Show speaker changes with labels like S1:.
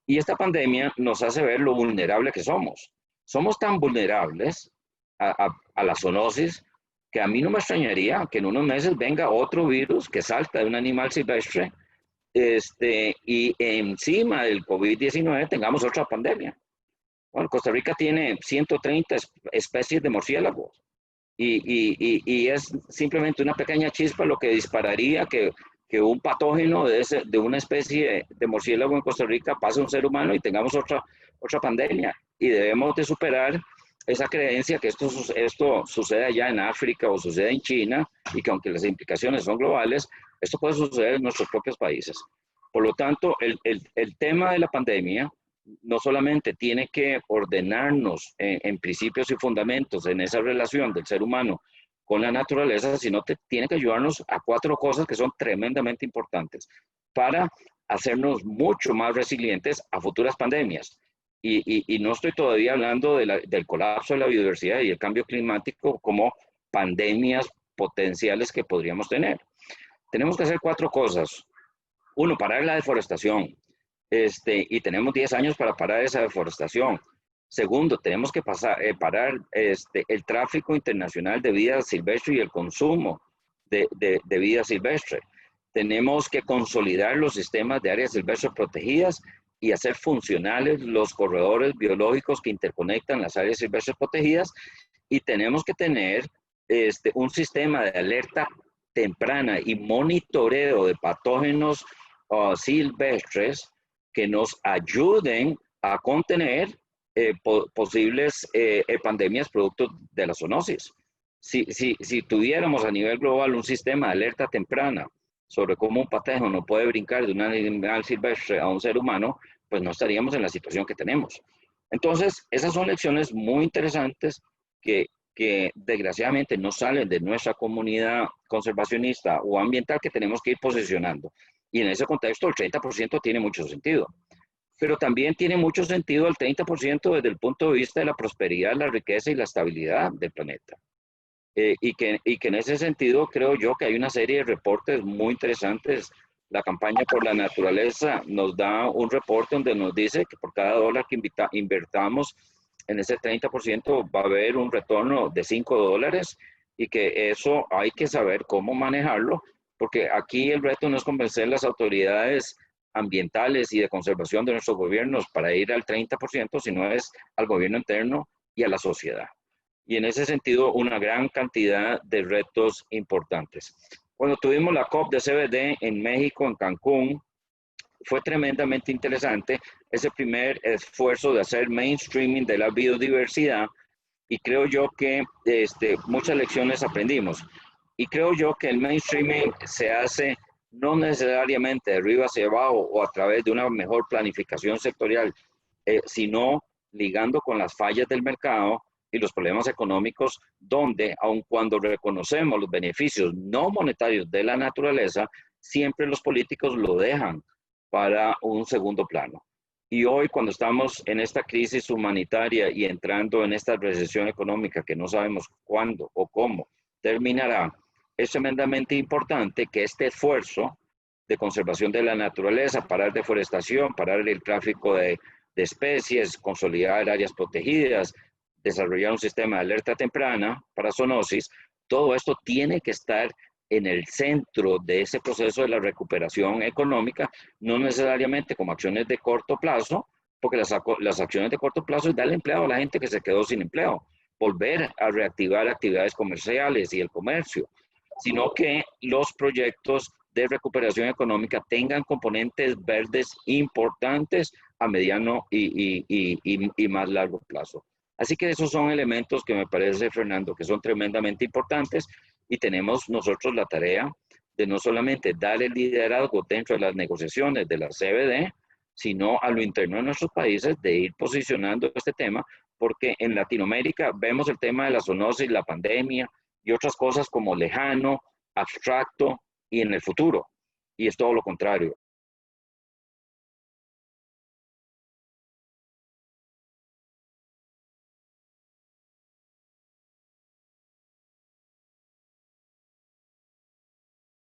S1: Y esta pandemia nos hace ver lo vulnerable que somos. Somos tan vulnerables a la zoonosis que a mí no me extrañaría que en unos meses venga otro virus que salta de un animal silvestre y encima del COVID-19 tengamos otra pandemia. Bueno, Costa Rica tiene 130 especies de murciélagos y es simplemente una pequeña chispa lo que dispararía que un patógeno de una especie de murciélago en Costa Rica pase a un ser humano y tengamos otra pandemia. Y debemos de superar esa creencia que esto sucede allá en África o sucede en China y que aunque las implicaciones son globales, esto puede suceder en nuestros propios países. Por lo tanto, el tema de la pandemia no solamente tiene que ordenarnos en principios y fundamentos en esa relación del ser humano con la naturaleza, sino que tiene que ayudarnos a 4 cosas que son tremendamente importantes para hacernos mucho más resilientes a futuras pandemias. Y no estoy todavía hablando del colapso de la biodiversidad y el cambio climático como pandemias potenciales que podríamos tener. Tenemos que hacer 4 cosas. 1, parar la deforestación. Y tenemos 10 años para parar esa deforestación. Segundo, tenemos que parar el tráfico internacional de vida silvestre y el consumo de vida silvestre. Tenemos que consolidar los sistemas de áreas silvestres protegidas y hacer funcionales los corredores biológicos que interconectan las áreas silvestres protegidas. Y tenemos que tener un sistema de alerta temprana y monitoreo de patógenos silvestres que nos ayuden a contener posibles pandemias producto de la zoonosis. Si tuviéramos a nivel global un sistema de alerta temprana sobre cómo un patógeno puede brincar de un animal silvestre a un ser humano, pues no estaríamos en la situación que tenemos. Entonces, esas son lecciones muy interesantes que desgraciadamente no salen de nuestra comunidad conservacionista o ambiental que tenemos que ir posicionando. Y en ese contexto el 30% tiene mucho sentido. Pero también tiene mucho sentido el 30% desde el punto de vista de la prosperidad, la riqueza y la estabilidad del planeta. Y que en ese sentido creo yo que hay una serie de reportes muy interesantes. La campaña por la naturaleza nos da un reporte donde nos dice que por cada dólar que invertamos en ese 30% va a haber un retorno de $5 y que eso hay que saber cómo manejarlo, porque aquí el reto no es convencer a las autoridades ambientales y de conservación de nuestros gobiernos para ir al 30%, sino es al gobierno interno y a la sociedad. Y en ese sentido, una gran cantidad de retos importantes. Cuando tuvimos la COP de CBD en México, en Cancún, fue tremendamente interesante ese primer esfuerzo de hacer mainstreaming de la biodiversidad y creo yo que muchas lecciones aprendimos. Y creo yo que el mainstreaming se hace no necesariamente de arriba hacia abajo o a través de una mejor planificación sectorial, sino ligando con las fallas del mercado y los problemas económicos, donde, aun cuando reconocemos los beneficios no monetarios de la naturaleza, siempre los políticos lo dejan para un segundo plano. Y hoy, cuando estamos en esta crisis humanitaria y entrando en esta recesión económica que no sabemos cuándo o cómo terminará, es tremendamente importante que este esfuerzo de conservación de la naturaleza, parar deforestación, parar el tráfico de especies, consolidar áreas protegidas, desarrollar un sistema de alerta temprana para zoonosis, todo esto tiene que estar en el centro de ese proceso de la recuperación económica, no necesariamente como acciones de corto plazo, porque las acciones de corto plazo es darle empleo a la gente que se quedó sin empleo, volver a reactivar actividades comerciales y el comercio, sino que los proyectos de recuperación económica tengan componentes verdes importantes a mediano y más largo plazo. Así que esos son elementos que me parece, Fernando, que son tremendamente importantes y tenemos nosotros la tarea de no solamente dar el liderazgo dentro de las negociaciones de la CBD, sino a lo interno de nuestros países de ir posicionando este tema, porque en Latinoamérica vemos el tema de la zoonosis, la pandemia y otras cosas como lejano, abstracto y en el futuro. Y es todo lo contrario.